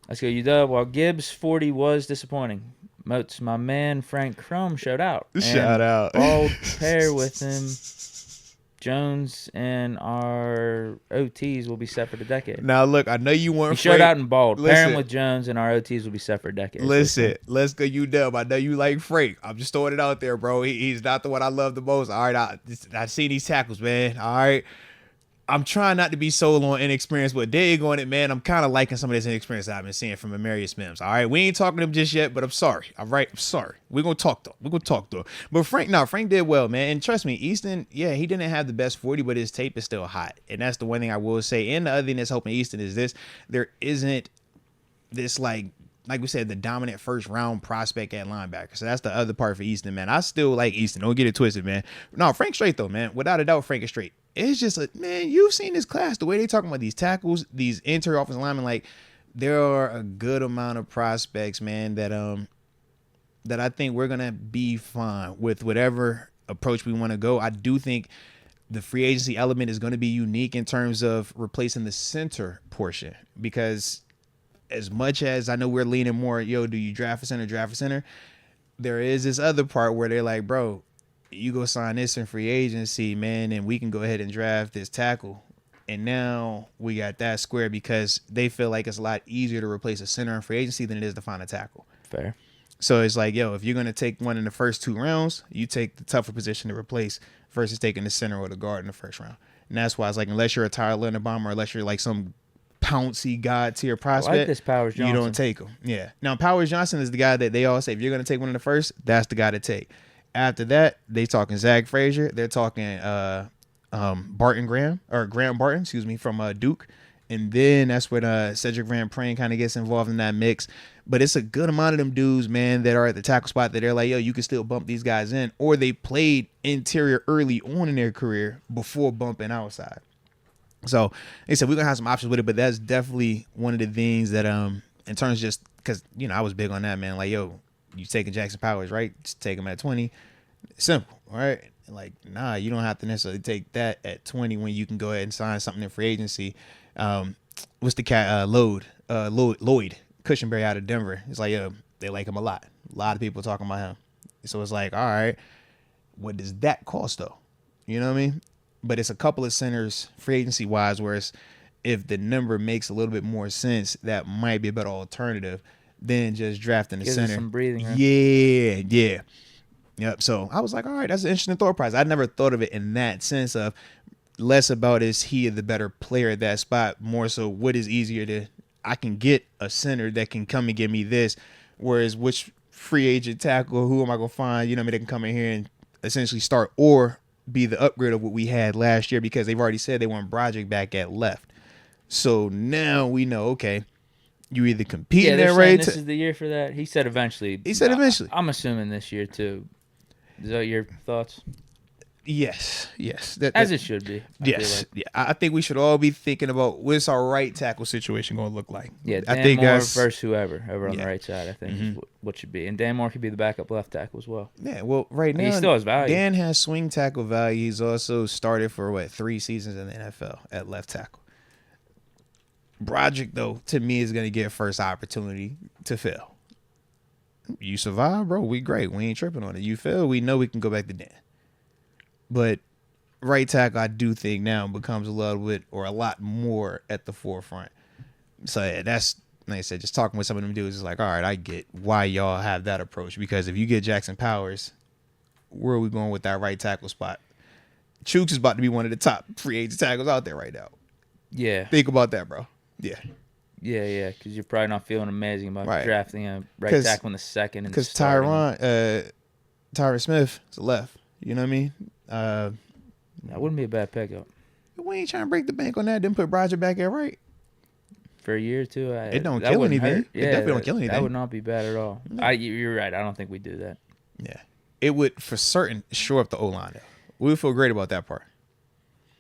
Let's go UW. While Gibbs' 40 was disappointing, Moats, my man Frank Crum showed out. Shout And out. bald pair with him. Jones and our OTs will be set for the decade. Now, look, I know you weren't. He showed out in bald. Pair Listen, him with Jones and our OTs will be set for a decade. Listen, let's go UW. I know you like Frank. I'm just throwing it out there, bro. He's not the one I love the most. All right, I've seen these tackles, man. All right. I'm trying not to be sold on inexperience, but there you go on it, man. I'm kind of liking some of this inexperience I've been seeing from Amarius Mims. All right, we ain't talking to him just yet, but I'm sorry. All right, I'm sorry. We're gonna talk though. But Frank did well, man. And trust me, Easton, yeah, he didn't have the best 40, but his tape is still hot, and that's the one thing I will say. And the other thing that's helping Easton is this: there isn't this like we said, the dominant first round prospect at linebacker. So that's the other part for Easton, man. I still like Easton. Don't get it twisted, man. No, Frank's straight though, man. Without a doubt, Frank is straight. It's just man, you've seen this class, the way they talking about these tackles, these interior offensive linemen. Like, there are a good amount of prospects, man, that I think we're gonna be fine with whatever approach we want to go. I do think the free agency element is going to be unique in terms of replacing the center portion, because as much as I know we're leaning more, do you draft a center? There is this other part where they're like, bro, you go sign this in free agency, man, and we can go ahead and draft this tackle. And now we got that square because they feel like it's a lot easier to replace a center in free agency than it is to find a tackle. Fair. So it's like, if you're going to take one in the first 2 rounds, you take the tougher position to replace versus taking the center or the guard in the first round. And that's why it's like, unless you're a Tyler Linderbaum or unless you're like some pouncy god tier prospect, I like this Powers Johnson. You don't take him. Yeah. Now, Powers Johnson is the guy that they all say, if you're going to take one in the first, that's the guy to take. After that, they talking Zach Frazier. They're talking Graham Barton, from Duke. And then that's when Cedric Van Pran kind of gets involved in that mix. But it's a good amount of them dudes, man, that are at the tackle spot that they're like, you can still bump these guys in. Or they played interior early on in their career before bumping outside. So, like I said, we're going to have some options with it, but that's definitely one of the things that, in terms of just, because, I was big on that, man. Like, you taking Jackson Powers, right? Just take him at 20. Simple, all right? Like, nah, you don't have to necessarily take that at 20 when you can go ahead and sign something in free agency. What's the cat? Lloyd Cushenberry out of Denver. It's like, they like him a lot. A lot of people talking about him. So it's like, all right, what does that cost, though? You know what I mean? But it's a couple of centers free agency wise where it's, if the number makes a little bit more sense, that might be a better alternative than just drafting the center. Some breathing room. Yeah. Yep. So I was like, all right, that's an interesting thought process. I never thought of it in that sense of less about is he the better player at that spot, more so what is easier to, I can get a center that can come and give me this, whereas which free agent tackle, who am I going to find, they can come in here and essentially start or be the upgrade of what we had last year, because they've already said they want Broderick back at left. So now we know, okay, you either compete in that right. This is the year for that. He said eventually. I'm assuming this year too. Is that your thoughts? Yes. As it should be. I think we should all be thinking about what's our right tackle situation going to look like. Yeah, Dan I think Moore versus whoever over on the right side, I think Mm-hmm. is what should be. And Dan Moore could be the backup left tackle as well. Yeah, well, right now, he still has value. Dan has swing tackle value. He's also started for, 3 seasons in the NFL at left tackle. Broderick, though, to me, is going to get first opportunity to fail. You survive, bro, we great. We ain't tripping on it. You fail, we know we can go back to Dan. But right tackle, I do think now becomes a lot more at the forefront. So yeah, that's, like I said, just talking with some of them dudes is like, all right, I get why y'all have that approach. Because if you get Jackson Powers, where are we going with that right tackle spot? Chooks is about to be one of the top free agent tackles out there right now. Yeah. Think about that, bro. Yeah. Yeah, because you're probably not feeling amazing about drafting a right tackle in the second. Because Tyron Smith is a left. You know what I mean? That wouldn't be a bad pickup. We ain't trying to break the bank on that. Then put Broderick back at right. For a year or two. It don't kill anything. Yeah, it definitely don't kill anything. That would not be bad at all. No. You're right. I don't think we do that. Yeah. It would, for certain, shore up the O-line, though. We would feel great about that part.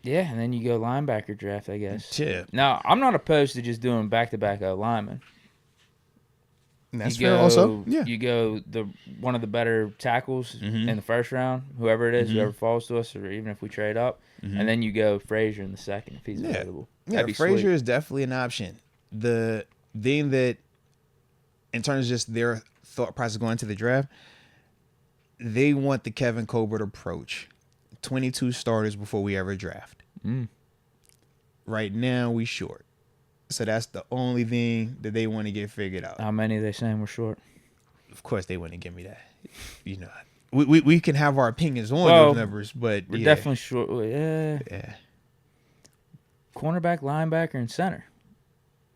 Yeah, and then you go linebacker draft, I guess. Yeah. Now, I'm not opposed to just doing back-to-back linemen. That's fair also. Yeah. You go one of the better tackles in the first round, whoever it is, whoever falls to us, or even if we trade up. And then you go Frazier in the second if he's available. Yeah, Frazier is definitely an option. The thing that in terms of just their thought process going into the draft, they want the Kevin Colbert approach. 22 starters before we ever draft. Right now, we short. So that's the only thing that they want to get figured out. How many are they saying we're short? Of course, they wouldn't give me that. You know, we can have our opinions on those numbers, but we're definitely short. Yeah. Cornerback, linebacker, and center.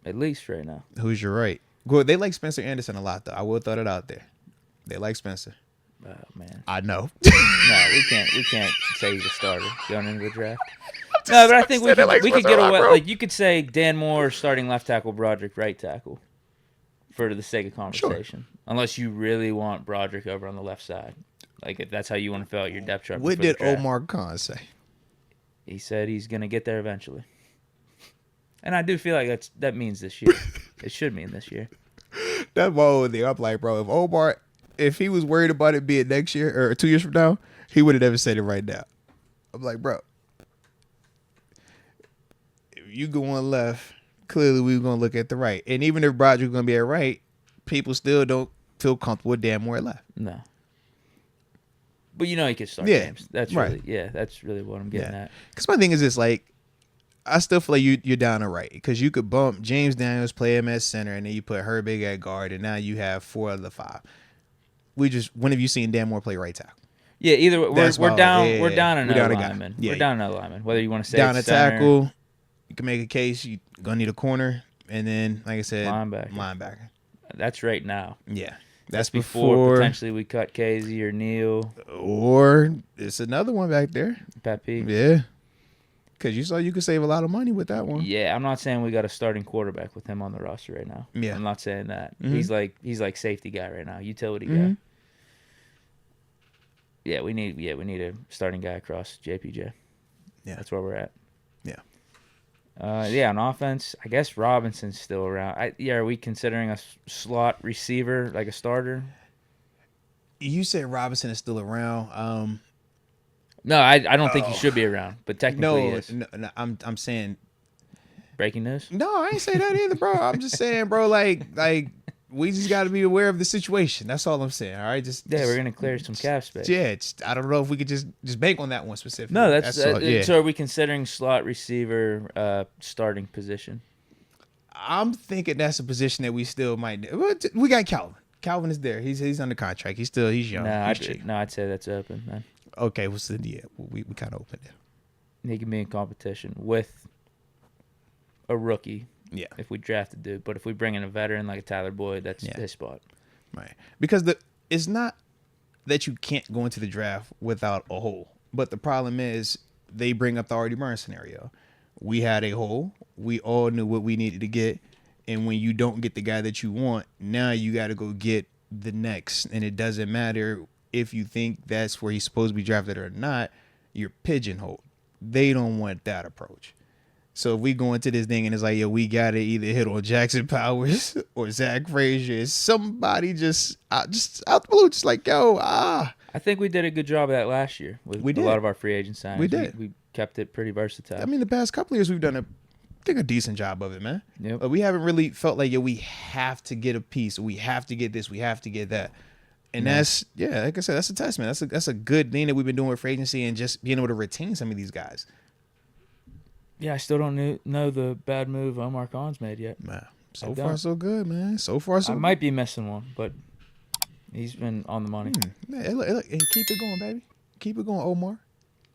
At least right now. Who's your right? Well, they like Spencer Anderson a lot, though. I will throw it out there. They like Spencer. Oh man, I know. No, we can't say he's a starter going into the draft. No, but I think we could get away. Like you could say Dan Moore starting left tackle, Broderick right tackle, for the sake of conversation. Sure. Unless you really want Broderick over on the left side, like if that's how you want to fill out your depth chart. What did Omar Khan say? He said he's gonna get there eventually, and I do feel like that means this year. It should mean this year. That's my whole thing. I'm like, bro, if he was worried about it being next year or 2 years from now, he would have never said it right now. I'm like, bro, if you go on left, clearly we were going to look at the right. And even if Broderick's going to be at right, people still don't feel comfortable with Dan Moore at left. No. But you know he could start games. That's right. That's really what I'm getting at. Because my thing is this, like, I still feel like you're down to right. Because you could bump James Daniels, play him at center, and then you put Herbig at guard, and now you have 4 of the 5. When have you seen Dan Moore play right tackle? Yeah, either we're down another lineman. Yeah, we're down another lineman. Whether you want to say down a center, tackle, you can make a case. You're gonna need a corner, and then like I said, linebacker. That's right now. Yeah, that's before potentially we cut Casey or Neal, or it's another one back there. Pat P. Yeah, because you saw you could save a lot of money with that one. Yeah, I'm not saying we got a starting quarterback with him on the roster right now. Yeah, I'm not saying that. Mm-hmm. He's like safety guy right now, utility guy. Yeah, we need a starting guy across JPJ. Yeah, that's where we're at. Yeah. On offense, I guess Robinson's still around. Are we considering a slot receiver like a starter? You said Robinson is still around. No, I don't think he should be around, but technically he is. No, I'm saying breaking news. No, I ain't say that either, bro. I'm just saying, bro, like we just got to be aware of the situation. That's all I'm saying. All right, we're gonna clear some cap space. Yeah, I don't know if we could just bank on that one specifically. No, so are we considering slot receiver starting position? I'm thinking that's a position that we still might. We got Calvin. Calvin is there. He's under contract. He's young. I'd say that's open, man. Okay, well, so we kind of opened it. He can be in competition with a rookie. Yeah, if we draft a dude, but if we bring in a veteran like a Tyler Boyd, that's his spot. Right, because it's not that you can't go into the draft without a hole, but the problem is they bring up the Artie Burns scenario. We had a hole. We all knew what we needed to get, and when you don't get the guy that you want, now you got to go get the next, and it doesn't matter if you think that's where he's supposed to be drafted or not. You're pigeonholed. They don't want that approach. So if we go into this thing and it's like, yo, we got to either hit on Jackson Powers or Zach Frazier. Somebody just out the blue, just like, yo, I think we did a good job of that last year with a lot of our free agent signings. We did. We kept it pretty versatile. I mean, the past couple of years we've done a decent job of it, man. Yep. But we haven't really felt like, yo, we have to get a piece. We have to get this. We have to get that. And that's, like I said, that's a testament. That's a good thing that we've been doing with free agency and just being able to retain some of these guys. Yeah, I still don't know the bad move Omar Khan's made yet. Man, so far so good, man. So far so good. I might be missing one, but he's been on the money. Look, and keep it going, baby. Keep it going, Omar.